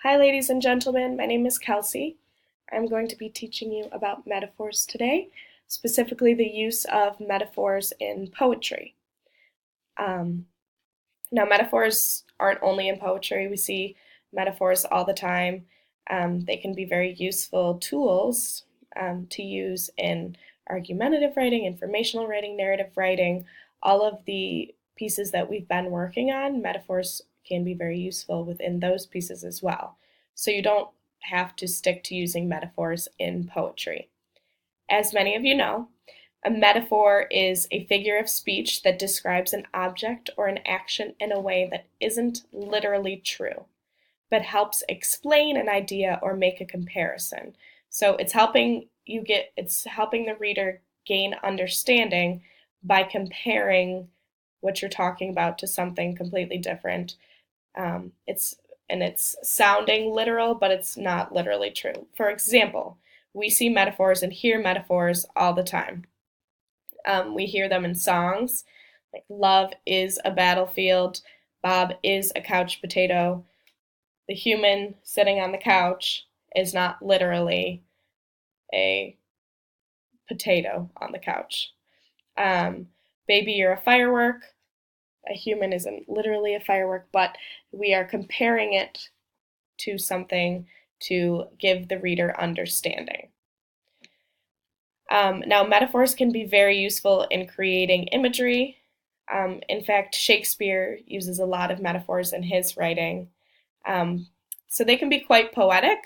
Hi, ladies and gentlemen. My name is Kelsey. I'm going to be teaching you about metaphors today, specifically the use of metaphors in poetry. Um, Now, metaphors aren't only in poetry. We see metaphors all the time. They can be very useful tools to use in argumentative writing, informational writing, narrative writing. All of the pieces that we've been working on, metaphors can be very useful within those pieces as well. So you don't have to stick to using metaphors in poetry. As many of you know, a metaphor is a figure of speech that describes an object or an action in a way that isn't literally true, but helps explain an idea or make a comparison. So it's helping the reader gain understanding by comparing what you're talking about to something completely different. It's sounding literal, but it's not literally true. For example, we see metaphors and hear metaphors all the time. We hear them in songs, like love is a battlefield, Bob is a couch potato. The human sitting on the couch is not literally a potato on the couch. Baby, you're a firework. A human isn't literally a firework, but we are comparing it to something to give the reader understanding. Now, metaphors can be very useful in creating imagery. In fact, Shakespeare uses a lot of metaphors in his writing. So they can be quite poetic,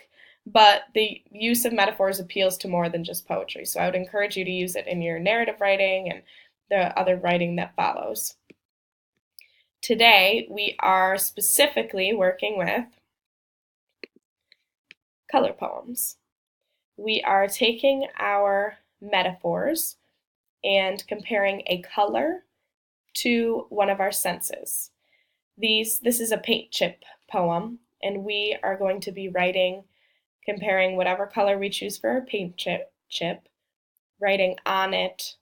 but the use of metaphors appeals to more than just poetry. So I would encourage you to use it in your narrative writing and the other writing that follows. Today, we are specifically working with color poems. We are taking our metaphors and comparing a color to one of our senses. This is a paint chip poem, and we are going to be comparing whatever color we choose for our paint chip, writing on it,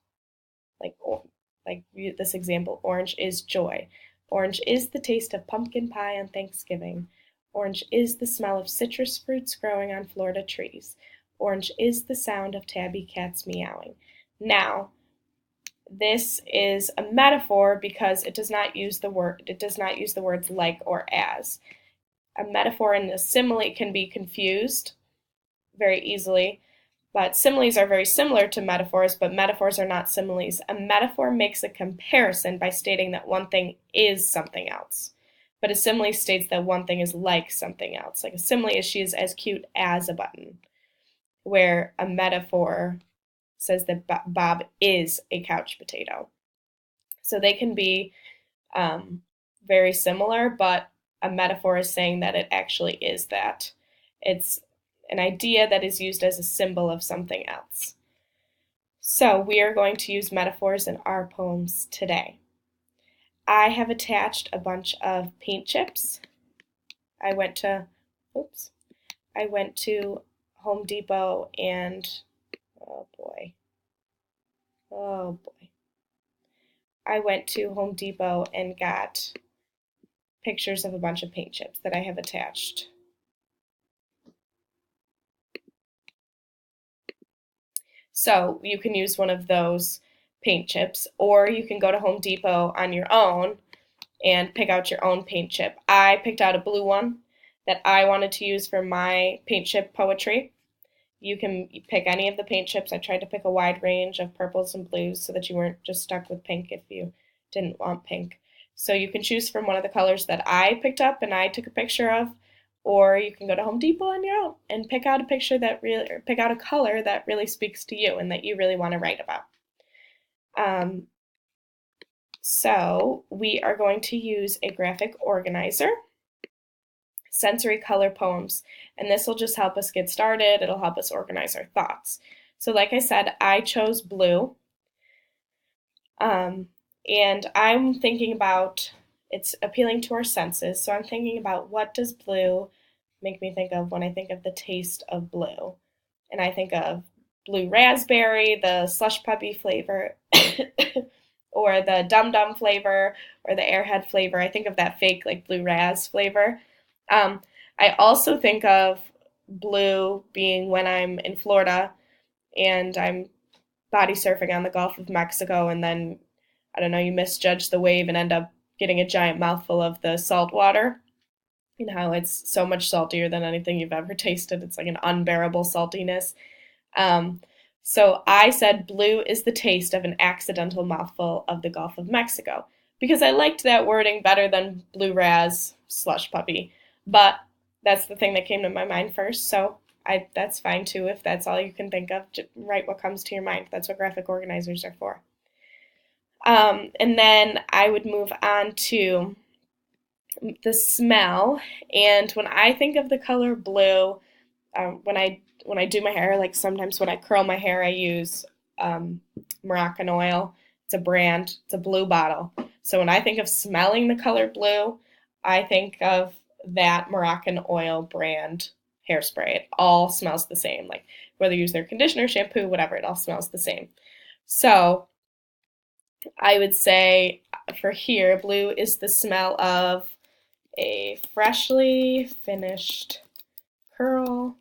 like this example, orange is joy. Orange is the taste of pumpkin pie on Thanksgiving. Orange is the smell of citrus fruits growing on Florida trees. Orange is the sound of tabby cats meowing. Now, this is a metaphor because it does not use the words like or as. A metaphor and a simile can be confused very easily, but similes are very similar to metaphors, but metaphors are not similes. A metaphor makes a comparison by stating that one thing is something else, but a simile states that one thing is like something else. Like a simile is she is as cute as a button, where a metaphor says that Bob is a couch potato. So they can be very similar, but a metaphor is saying that it actually is that. It's an idea that is used as a symbol of something else. So we are going to use metaphors in our poems today. I have attached a bunch of paint chips. I went to Home Depot and oh boy. I went to Home Depot and got pictures of a bunch of paint chips that I have attached. So you can use one of those paint chips, or you can go to Home Depot on your own and pick out your own paint chip. I picked out a blue one that I wanted to use for my paint chip poetry. You can pick any of the paint chips. I tried to pick a wide range of purples and blues so that you weren't just stuck with pink if you didn't want pink. So you can choose from one of the colors that I picked up and I took a picture of, or you can go to Home Depot on your own and pick out a color that really speaks to you and that you really want to write about. So we are going to use a graphic organizer, Sensory Color Poems, and this will just help us get started. It'll help us organize our thoughts. So like I said, I chose blue, and I'm thinking about it's appealing to our senses. So I'm thinking about, what does blue make me think of when I think of the taste of blue? And I think of blue raspberry, the slush puppy flavor, or the Dum Dum flavor, or the Airhead flavor. I think of that fake like blue raz flavor. I also think of blue being when I'm in Florida and I'm body surfing on the Gulf of Mexico, and then, I don't know, you misjudge the wave and end up getting a giant mouthful of the salt water, and how it's so much saltier than anything you've ever tasted. It's like an unbearable saltiness. Um, so I said blue is the taste of an accidental mouthful of the Gulf of Mexico because I liked that wording better than blue raz slush puppy. But that's the thing that came to my mind first. So that's fine too if that's all you can think of. Just write what comes to your mind. That's what graphic organizers are for. And then I would move on to the smell. And when I think of the color blue, when I do my hair, like sometimes when I curl my hair, I use Moroccan oil. It's a brand. It's a blue bottle. So when I think of smelling the color blue, I think of that Moroccan oil brand hairspray. It all smells the same. Like whether you use their conditioner, shampoo, whatever, it all smells the same. So I would say for here, blue is the smell of a freshly finished curl.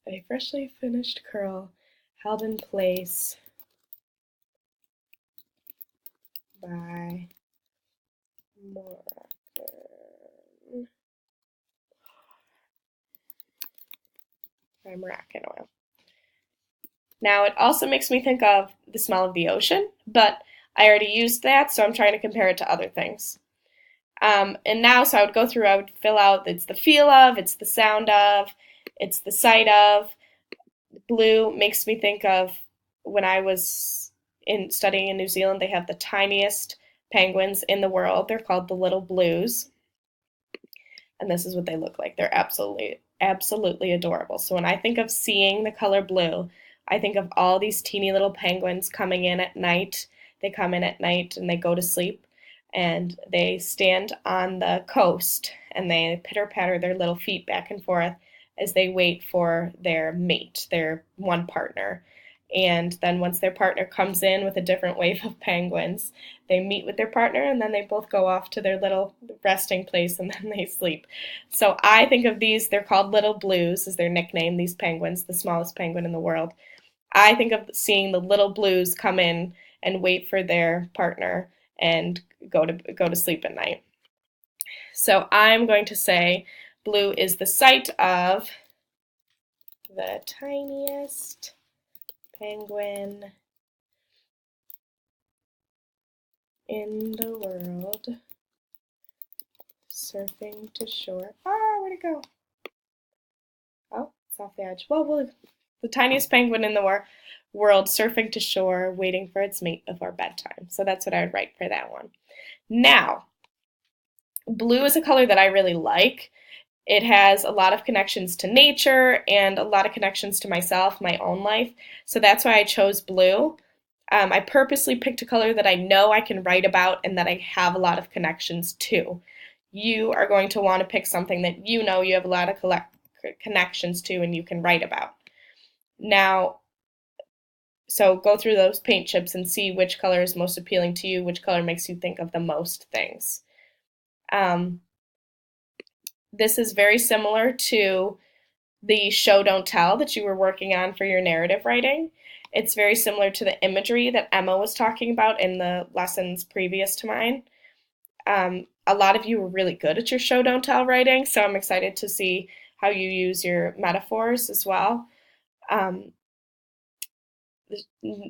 A freshly finished curl held in place by Moroccan oil. Now, it also makes me think of the smell of the ocean, but I already used that, so I'm trying to compare it to other things. And now, so I would go through, I would fill out, it's the feel of, it's the sound of, it's the sight of. Blue makes me think of when I was studying in New Zealand, they have the tiniest penguins in the world. They're called the little blues. And this is what they look like. They're absolutely adorable. So when I think of seeing the color blue, I think of all these teeny little penguins coming in at night. They come in at night and they go to sleep, and they stand on the coast and they pitter-patter their little feet back and forth as they wait for their mate, their one partner. And then once their partner comes in with a different wave of penguins, they meet with their partner and then they both go off to their little resting place and then they sleep. So I think of these, they're called little blues, is their nickname, these penguins, the smallest penguin in the world. I think of seeing the little blues come in and wait for their partner and go to sleep at night. So I'm going to say blue is the sight of the tiniest penguin in the world surfing to shore. Where'd it go? Oh, it's off the edge. Well, the tiniest penguin in the world surfing to shore, waiting for its mate before bedtime. So that's what I would write for that one. Now, blue is a color that I really like. It has a lot of connections to nature and a lot of connections to myself, my own life. So that's why I chose blue. I purposely picked a color that I know I can write about and that I have a lot of connections to. You are going to want to pick something that you know you have a lot of connections to and you can write about. Now, so go through those paint chips and see which color is most appealing to you, which color makes you think of the most things. This is very similar to the show don't tell that you were working on for your narrative writing. It's very similar to the imagery that Emma was talking about in the lessons previous to mine. A lot of you were really good at your show don't tell writing, so I'm excited to see how you use your metaphors as well.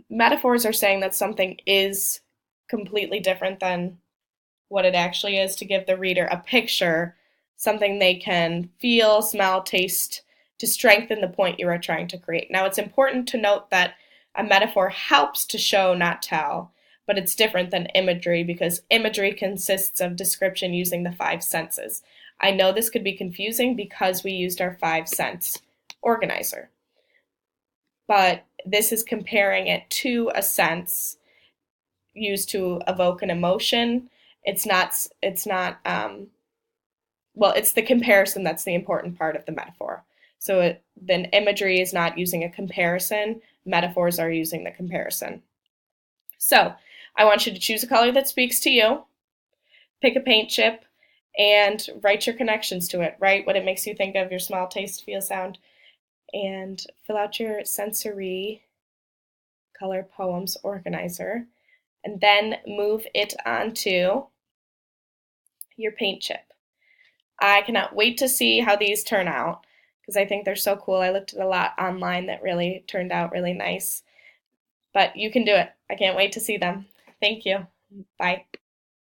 Metaphors are saying that something is completely different than what it actually is, to give the reader a picture, something they can feel, smell, taste, to strengthen the point you are trying to create. Now, it's important to note that a metaphor helps to show, not tell, but it's different than imagery because imagery consists of description using the 5 senses. I know this could be confusing because we used our 5 sense organizer, but this is comparing it to a sense used to evoke an emotion. It's the comparison that's the important part of the metaphor. So then imagery is not using a comparison, metaphors are using the comparison. So I want you to choose a color that speaks to you, pick a paint chip, and write your connections to it. Write what it makes you think of, your smell, taste, feel, sound, and fill out your sensory color poems organizer, and then move it onto your paint chip. I cannot wait to see how these turn out because I think they're so cool. I looked at a lot online that really turned out really nice. But you can do it. I can't wait to see them. Thank you. Bye.